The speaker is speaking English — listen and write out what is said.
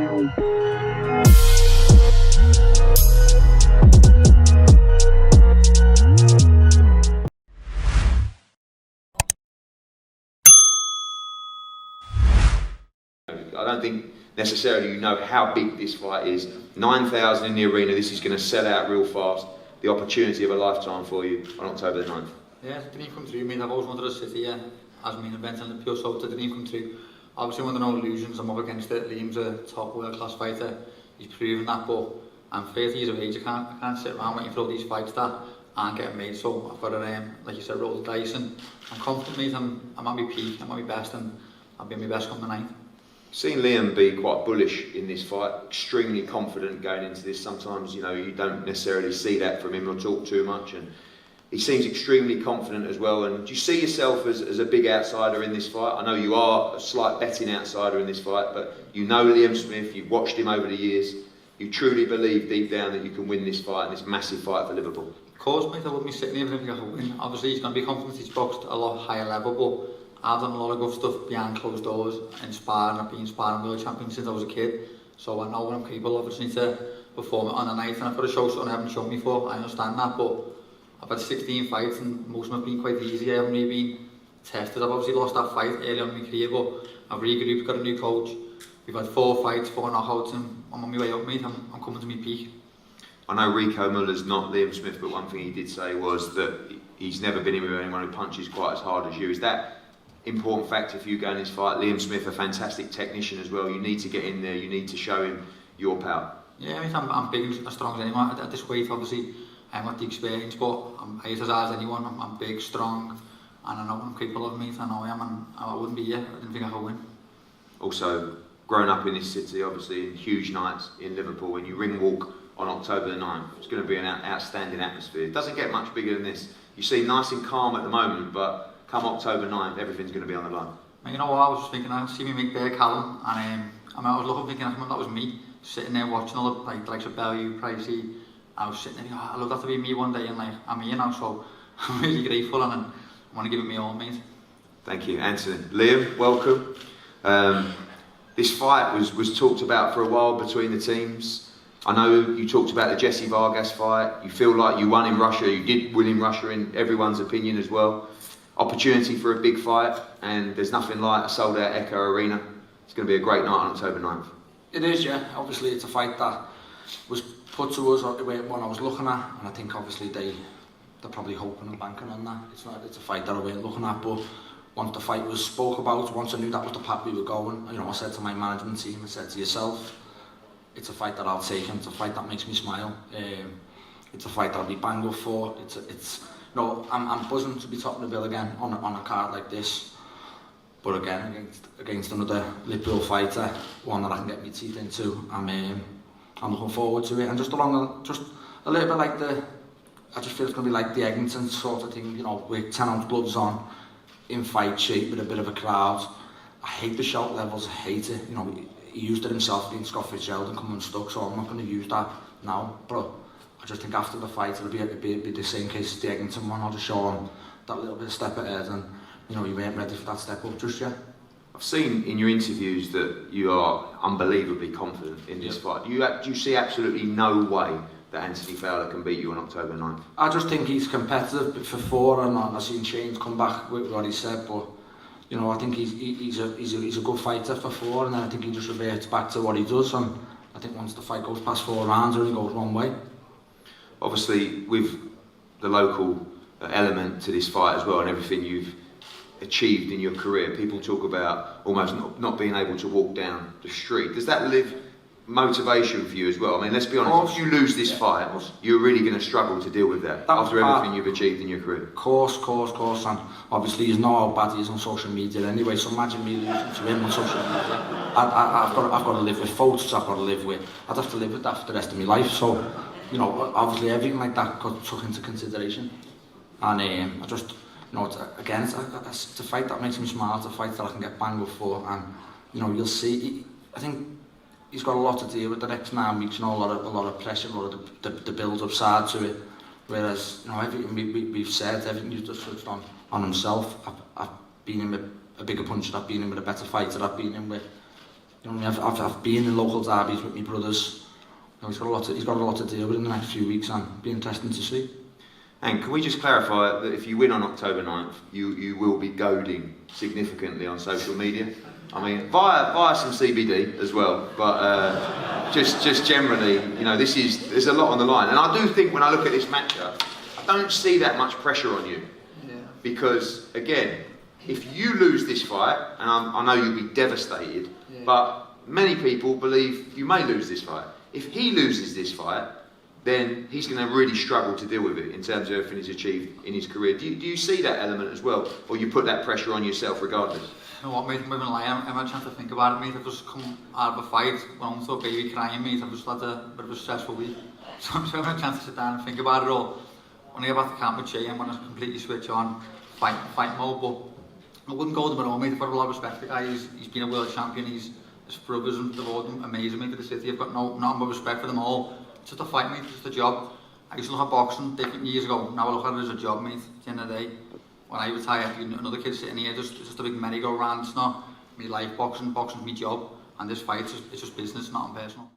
I don't think necessarily you know how big this fight is. 9,000 in the arena, this is going to sell out real fast. The opportunity of a lifetime for you on October the 9th. Yeah, the dream come true. I mean, I've always wanted to sit here as main event in Liverpool, so the dream come true. Obviously, under no illusions, I'm up against it. Liam's a top world-class fighter. He's proven that, but I'm 30 years of age. I can't sit around waiting for all these fights that aren't getting made. So I've got to, like you said, roll the dice, and I'm confident, mate. I'm at my peak, I'm at my best, and I'll be at my best come the 9th. Seen Liam be quite bullish in this fight, extremely confident going into this. Sometimes, you know, you don't necessarily see that from him or talk too much, and he seems extremely confident as well. And do you see yourself as a big outsider in this fight? I know you are a slight betting outsider in this fight, but you know Liam Smith, you've watched him over the years. You truly believe deep down that you can win this fight, and this massive fight for Liverpool. Of course, mate, I wouldn't be sitting here if I could win. Obviously, he's going to be confident. He's boxed a lot higher level, but I've done a lot of good stuff behind closed doors in sparring. I've been sparring world champion since I was a kid, so I know what I'm capable of. I just need to perform it on the night, and I've got to show something I haven't shown before. I understand that, but I've had 16 fights, and most of them have been quite easy. I haven't really been tested. I've obviously lost that fight early on in my career, but I've regrouped, got a new coach. We've had 4 fights, 4 knockouts, and I'm on my way up, mate. I'm coming to my peak. I know Rico Muller's not Liam Smith, but one thing he did say was that he's never been in with anyone who punches quite as hard as you. Is that important factor for you going this fight? Liam Smith, a fantastic technician as well. You need to get in there, you need to show him your power. Yeah, I mean, I'm big and as strong as anyone. At this weight, obviously, I haven't got the experience, but I'm as hard as anyone. I'm big, strong, and I know what I'm capable of, mate. I know I am, and I wouldn't be here. I didn't think I could win. Also, growing up in this city, obviously, in huge nights in Liverpool, when you ring walk on October the 9th, it's going to be an outstanding atmosphere. It doesn't get much bigger than this. You seem nice and calm at the moment, but come October 9th, everything's going to be on the line. You know what, I was just thinking, I see me make there, Callum, and I was looking, thinking, that was me, sitting there watching all the likes of Bellew, Pricey. I was sitting there, I'd love that to be me one day, and I'm here now, so I'm really grateful, and I want to give it me all, mate. Thank you, Anthony. Liam, welcome. This fight was talked about for a while between the teams. I know you talked about the Jesse Vargas fight. You feel like you won in Russia. You did win in Russia in everyone's opinion as well. Opportunity for a big fight, and there's nothing like a sold-out Echo Arena. It's going to be a great night on October 9th. It is, yeah. Obviously, it's a fight that was put to us when I was looking at, and I think obviously they're probably hoping and banking on that. It's a fight that I weren't looking at, but once the fight was spoke about, once I knew that was the path we were going, you know, I said to my management team, I said to yourself, it's a fight that I'll take, and it's a fight that makes me smile. It's a fight that I'll be banged up for. No, I'm buzzing to be topping the bill again on a card like this. But again, against another Liverpool fighter, one that I can get my teeth into. I'm looking forward to it, and just a little bit like I just feel it's going to be like the Eggington sort of thing, you know, with 10-ounce gloves on, in fight shape with a bit of a crowd. I hate the shout levels, I hate it. You know, he used it himself against Scott Fitzgerald and come unstuck, so I'm not going to use that now. But I just think after the fight it'll be the same case as the Eggington one. I'll just show him that little bit of step ahead, and you know, you weren't ready for that step up just yet. I've seen in your interviews that you are unbelievably confident in this fight. Do you see absolutely no way that Anthony Fowler can beat you on October 9th? I just think he's competitive for 4, and I've seen Shane's come back with what he said, but you know, I think he's a good fighter for 4, and then I think he just reverts back to what he does, and I think once the fight goes past 4 rounds, it only goes one way. Obviously, with the local element to this fight as well, and everything you've achieved in your career, people talk about almost not being able to walk down the street. Does that live motivation for you as well? I mean, let's be honest, if you lose this fight, you're really going to struggle to deal with that after everything you've achieved in your career. Of course, and obviously you know how bad he is on social media anyway, so imagine me losing to him on social media. I've got to live with photos, I'd have to live with that for the rest of my life, so you know, obviously everything like that got took into consideration, and I just, you know, it's a fight that makes me smile. It's a fight that I can get banged up for, and you know, you'll see. I think he's got a lot to deal with the next 9 weeks. You know, a lot of pressure, a lot of the build-up side to it. Whereas, you know, everything we've said, everything you've just touched on himself. I've been in with a bigger puncher. I've been in with a better fighter. I've been in with You know what I mean? I've been in local derbies with my brothers. You know, he's got a lot to deal with in the next few weeks, and it'll be interesting to see. And can we just clarify that if you win on October 9th, you will be goading significantly on social media? I mean, via some CBD as well, but just generally, you know, there's a lot on the line. And I do think when I look at this matchup, I don't see that much pressure on you. Yeah. Because, again, if you lose this fight, and I know you'll be devastated, but many people believe you may lose this fight. If he loses this fight, then he's going to really struggle to deal with it in terms of everything he's achieved in his career. Do you see that element as well? Or you put that pressure on yourself regardless? You know what, mate, I'm even lying. I haven't had a chance to think about it, mate. I've just come out of a fight, went home to a baby crying, mate. I've just had a bit of a stressful week. So I haven't had a chance to sit down and think about it all. When I get back to camp with Jay, I'm going to completely switch on fight mode, but I wouldn't go to my mate. I've got a lot of respect for the guy. He's been a world champion. His brothers and they've all been amazing, mate, for the city. I've got nothing but respect for them all. It's just a fight, mate. It's just a job. I used to look at boxing different years ago. Now I look at it as a job, mate. At the end of the day, when I retire, another kid sitting here, it's just a big merry-go-round. It's not me life. Boxing's my job, and this fight it's just business, not personal.